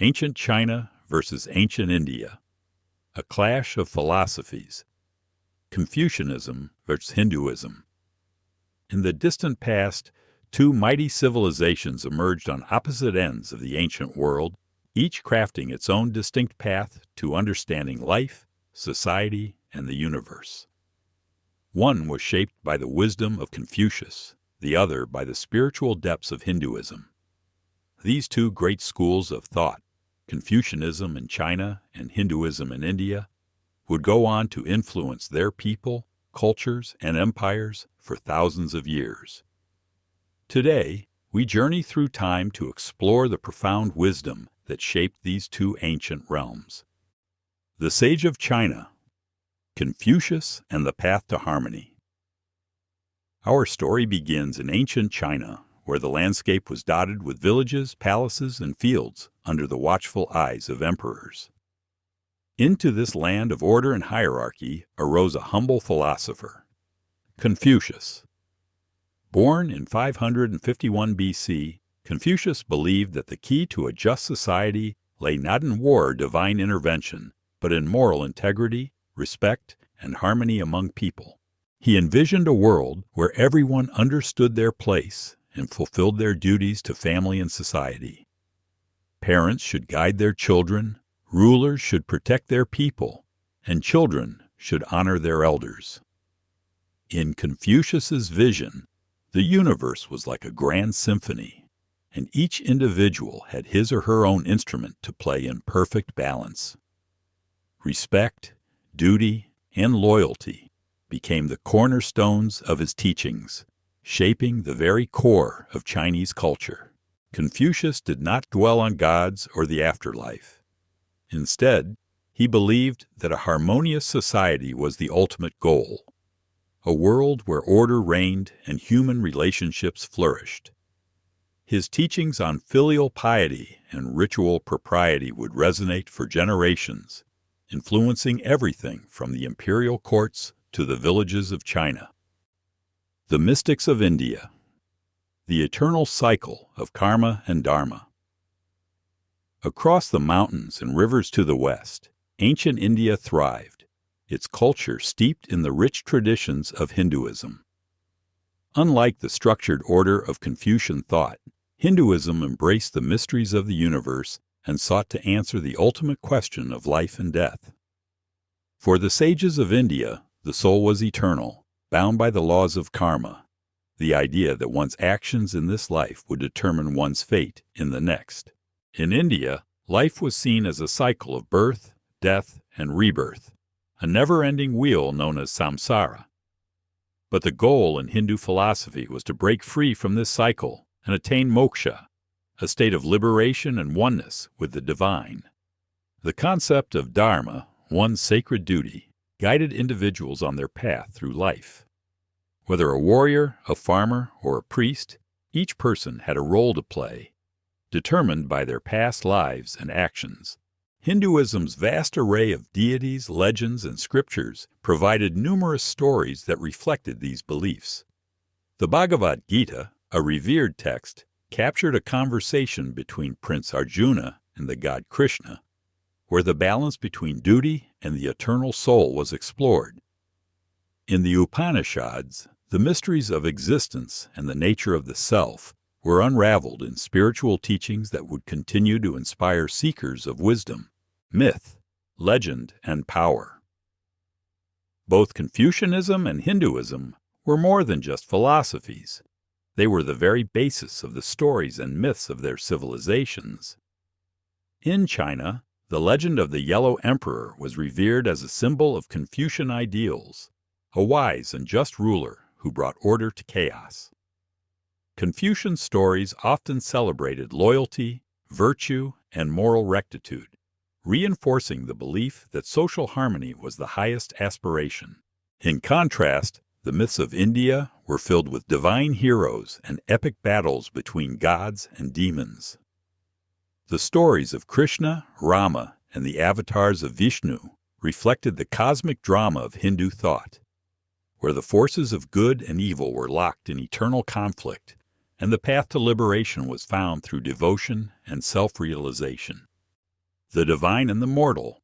Ancient China versus Ancient India, a clash of philosophies. Confucianism versus Hinduism. In the distant past, two mighty civilizations emerged on opposite ends of the ancient world, each crafting its own distinct path to understanding life, society, and the universe. One was shaped by the wisdom of Confucius, the other by the spiritual depths of Hinduism. These two great schools of thought, Confucianism in China and Hinduism in India, would go on to influence their people, cultures, and empires for thousands of years. Today, we journey through time to explore the profound wisdom that shaped these two ancient realms. The Sage of China, Confucius and the Path to Harmony. Our story begins in ancient China, where the landscape was dotted with villages, palaces, and fields under the watchful eyes of emperors. Into this land of order and hierarchy arose a humble philosopher, Confucius. Born in 551 B.C., Confucius believed that the key to a just society lay not in war or divine intervention, but in moral integrity, respect, and harmony among people. He envisioned a world where everyone understood their place and fulfilled their duties to family and society. Parents should guide their children, rulers should protect their people, and children should honor their elders. In Confucius's vision, the universe was like a grand symphony, and each individual had his or her own instrument to play in perfect balance. Respect, duty, and loyalty became the cornerstones of his teachings, shaping the very core of Chinese culture. Confucius did not dwell on gods or the afterlife. Instead, he believed that a harmonious society was the ultimate goal, a world where order reigned and human relationships flourished. His teachings on filial piety and ritual propriety would resonate for generations, influencing everything from the imperial courts to the villages of China. The mystics of India, the eternal cycle of karma and dharma. Across the mountains and rivers to the west, ancient India thrived, its culture steeped in the rich traditions of Hinduism. Unlike the structured order of Confucian thought, Hinduism embraced the mysteries of the universe and sought to answer the ultimate question of life and death. For the sages of India, the soul was eternal, bound by the laws of karma, the idea that one's actions in this life would determine one's fate in the next. In India, life was seen as a cycle of birth, death, and rebirth, a never-ending wheel known as samsara. But the goal in Hindu philosophy was to break free from this cycle and attain moksha, a state of liberation and oneness with the divine. The concept of dharma, one's sacred duty, guided individuals on their path through life. Whether a warrior, a farmer, or a priest, each person had a role to play, determined by their past lives and actions. Hinduism's vast array of deities, legends, and scriptures provided numerous stories that reflected these beliefs. The Bhagavad Gita, a revered text, captured a conversation between Prince Arjuna and the god Krishna, where the balance between duty and the eternal soul was explored. In the Upanishads, the mysteries of existence and the nature of the self were unraveled in spiritual teachings that would continue to inspire seekers of wisdom, myth, legend, and power. Both Confucianism and Hinduism were more than just philosophies. They were the very basis of the stories and myths of their civilizations. In China, the legend of the Yellow Emperor was revered as a symbol of Confucian ideals, a wise and just ruler who brought order to chaos. Confucian stories often celebrated loyalty, virtue, and moral rectitude, reinforcing the belief that social harmony was the highest aspiration. In contrast, the myths of India were filled with divine heroes and epic battles between gods and demons. The stories of Krishna, Rama, and the avatars of Vishnu reflected the cosmic drama of Hindu thought, where the forces of good and evil were locked in eternal conflict, and the path to liberation was found through devotion and self-realization. the divine and the mortal.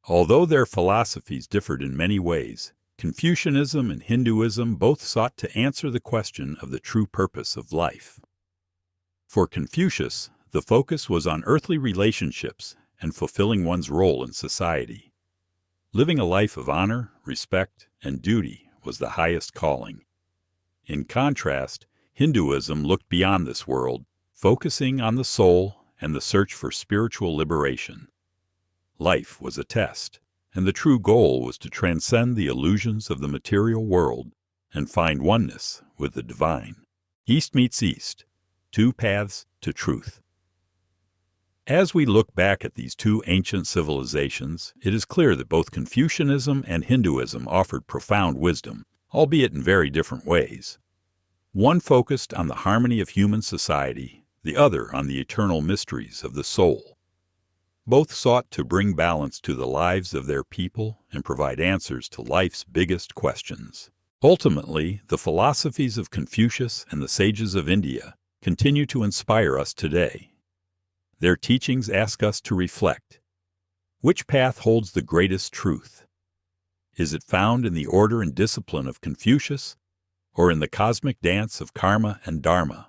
Although their philosophies differed in many ways, Confucianism and Hinduism both sought to answer the question of the true purpose of life. For Confucius, the focus was on earthly relationships and fulfilling one's role in society. Living a life of honor, respect, and duty was the highest calling. In contrast, Hinduism looked beyond this world, focusing on the soul and the search for spiritual liberation. Life was a test, and the true goal was to transcend the illusions of the material world and find oneness with the divine. East meets East, two paths to truth. As we look back at these two ancient civilizations, it is clear that both Confucianism and Hinduism offered profound wisdom, albeit in very different ways. One focused on the harmony of human society, the other on the eternal mysteries of the soul. Both sought to bring balance to the lives of their people and provide answers to life's biggest questions. Ultimately, the philosophies of Confucius and the sages of India continue to inspire us today. Their teachings ask us to reflect. Which path holds the greatest truth? Is it found in the order and discipline of Confucius, or in the cosmic dance of karma and dharma